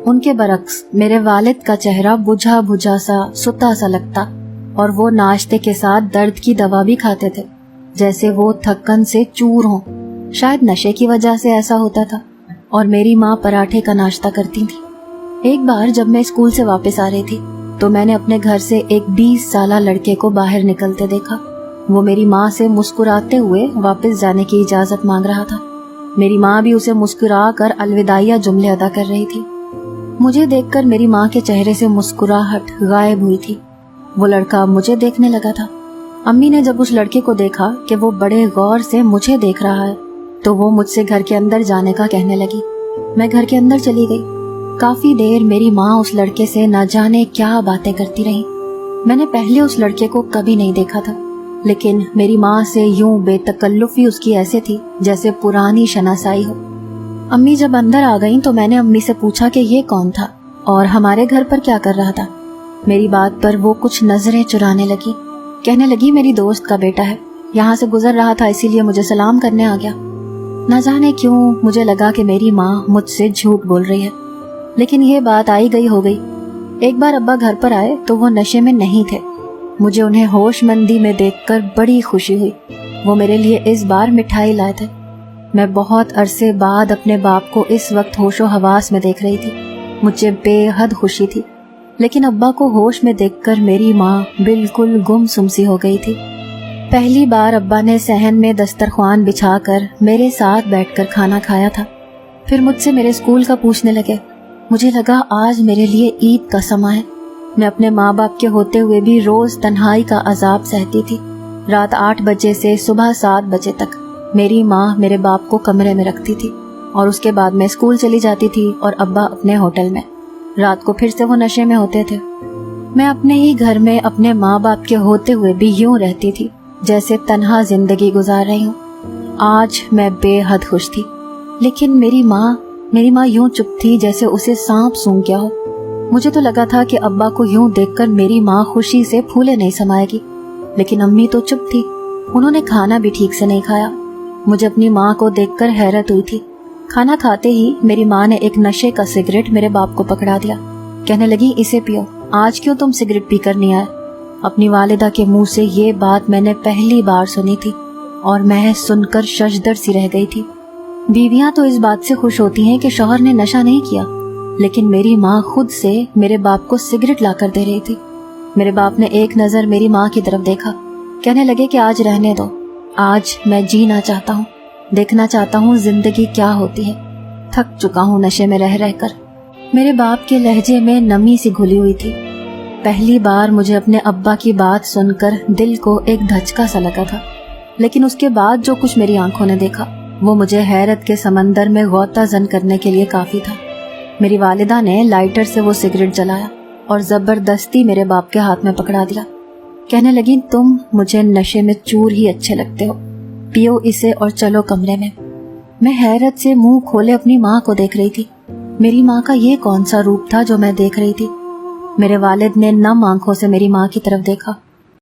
ان کے برعکس میرے والد کا چہرہ بجھا بجھا سا ستا سا لگتا، اور وہ ناشتے کے ساتھ درد کی دوا بھی کھاتے تھے، جیسے وہ تھکن سے چور ہوں۔ شاید نشے کی وجہ سے ایسا ہوتا تھا۔ اور میری ماں پراٹھے کا ناشتہ کرتی تھی۔ ایک بار جب میں اسکول سے واپس آ رہی تھی تو میں نے اپنے گھر سے ایک 20 سالہ لڑکے کو باہر نکلتے دیکھا۔ وہ میری ماں سے مسکراتے ہوئے واپس جانے کی اجازت مانگ رہا تھا۔ میری ماں بھی اسے مسکرا کر الوداعیہ جملے ادا کر رہی تھی۔ مجھے دیکھ کر میری ماں کے چہرے سے مسکراہٹ غائب ہوئی تھی۔ وہ لڑکا مجھے دیکھنے لگا تھا۔ امی نے جب اس لڑکے کو دیکھا کہ وہ بڑے غور سے مجھے دیکھ رہا ہے تو وہ مجھ سے گھر کے اندر جانے کا کہنے لگی۔ میں گھر کے اندر چلی گئی۔ کافی دیر میری ماں اس لڑکے سے نہ جانے کیا باتیں کرتی رہی۔ میں نے پہلے اس لڑکے کو کبھی نہیں دیکھا تھا، لیکن میری ماں سے یوں بے تکلفی اس کی ایسے تھی جیسے پرانی شناسائی ہو۔ امی جب اندر آ گئیں تو میں نے امی سے پوچھا کہ یہ کون تھا اور ہمارے گھر پر کیا کر رہا تھا۔ میری بات پر وہ کچھ نظریں چرانے لگی، کہنے لگی میری دوست کا بیٹا ہے، یہاں سے گزر رہا تھا اسی لیے مجھے سلام کرنے آ گیا۔ نہ جانے کیوں مجھے لگا کہ میری ماں مجھ سے جھوٹ بول رہی ہے، لیکن یہ بات آئی گئی ہو گئی۔ ایک بار ابا گھر پر آئے تو وہ نشے میں نہیں تھے۔ مجھے انہیں ہوش مندی میں دیکھ کر بڑی خوشی ہوئی۔ وہ میرے لیے اس بار مٹھائی لائے تھے۔ میں بہت عرصے بعد اپنے باپ کو اس وقت ہوش و حواس میں دیکھ رہی تھی۔ مجھے بے حد خوشی تھی، لیکن ابا کو ہوش میں دیکھ کر میری ماں بالکل گم سم سی ہو گئی تھی۔ پہلی بار ابا نے صحن میں دسترخوان بچھا کر میرے ساتھ بیٹھ کر کھانا کھایا تھا۔ پھر مجھ سے میرے اسکول کا پوچھنے لگے۔ مجھے لگا آج میرے لیے عید کا سماں ہے۔ میں اپنے ماں باپ کے ہوتے ہوئے بھی روز تنہائی کا عذاب سہتی تھی۔ رات 8 بجے سے صبح 7 بجے تک میری ماں میرے باپ کو کمرے میں رکھتی تھی، اور اس کے بعد میں اسکول چلی جاتی تھی اور ابا اپنے ہوٹل میں۔ رات کو پھر سے وہ نشے میں ہوتے تھے۔ میں اپنے ہی گھر میں اپنے ماں باپ کے ہوتے ہوئے بھی یوں رہتی تھی جیسے تنہا زندگی گزار رہی ہوں۔ آج میں بے حد خوش تھی، لیکن میری ماں یوں چپ تھی جیسے اسے سانپ سونگھ گیا ہو۔ مجھے تو لگا تھا کہ ابا کو یوں دیکھ کر میری ماں خوشی سے پھولے نہیں سمائے گی، لیکن امی تو چپ تھی۔ انہوں نے کھانا بھی ٹھیک سے نہیں کھایا۔ مجھے اپنی ماں کو دیکھ کر حیرت ہوئی تھی۔ کھانا کھاتے ہی میری ماں نے ایک نشے کا سگریٹ میرے باپ کو پکڑا دیا، کہنے لگی اسے پیو، آج کیوں تم سگریٹ پی کر نہیں آئے؟ اپنی والدہ کے منہ سے یہ بات میں نے پہلی بار سنی تھی اور میں سن کر ششدر سی رہ گئی تھی۔ بیویاں تو اس بات سے خوش ہوتی ہیں کہ شوہر نے نشہ نہیں کیا، لیکن میری ماں خود سے میرے باپ کو سگریٹ لا کر دے رہی تھی۔ میرے باپ نے ایک نظر میری ماں کی طرف دیکھا، کہنے لگے کہ آج رہنے دو، آج میں جینا چاہتا ہوں، دیکھنا چاہتا ہوں زندگی کیا ہوتی ہے، تھک چکا ہوں نشے میں رہ کر۔ میرے باپ کے لہجے میں نمی سی گھلی ہوئی تھی۔ پہلی بار مجھے اپنے ابا کی بات سن کر دل کو ایک دھچکا سا لگا تھا، لیکن اس کے بعد جو کچھ میری آنکھوں نے دیکھا وہ مجھے حیرت کے سمندر میں غوطہ زن کرنے کے لیے کافی تھا۔ میری والدہ نے لائٹر سے وہ سگریٹ جلایا اور زبردستی میرے باپ کے ہاتھ میں پکڑا دیا، کہنے لگی تم مجھے نشے میں چور ہی اچھے لگتے ہو، پیو اسے اور چلو کمرے میں۔ میں حیرت سے منہ کھولے اپنی ماں کو دیکھ رہی تھی۔ میری ماں کا یہ کون سا روپ تھا جو میں دیکھ رہی تھی؟ میرے والد نے نم آنکھوں سے میری ماں کی طرف دیکھا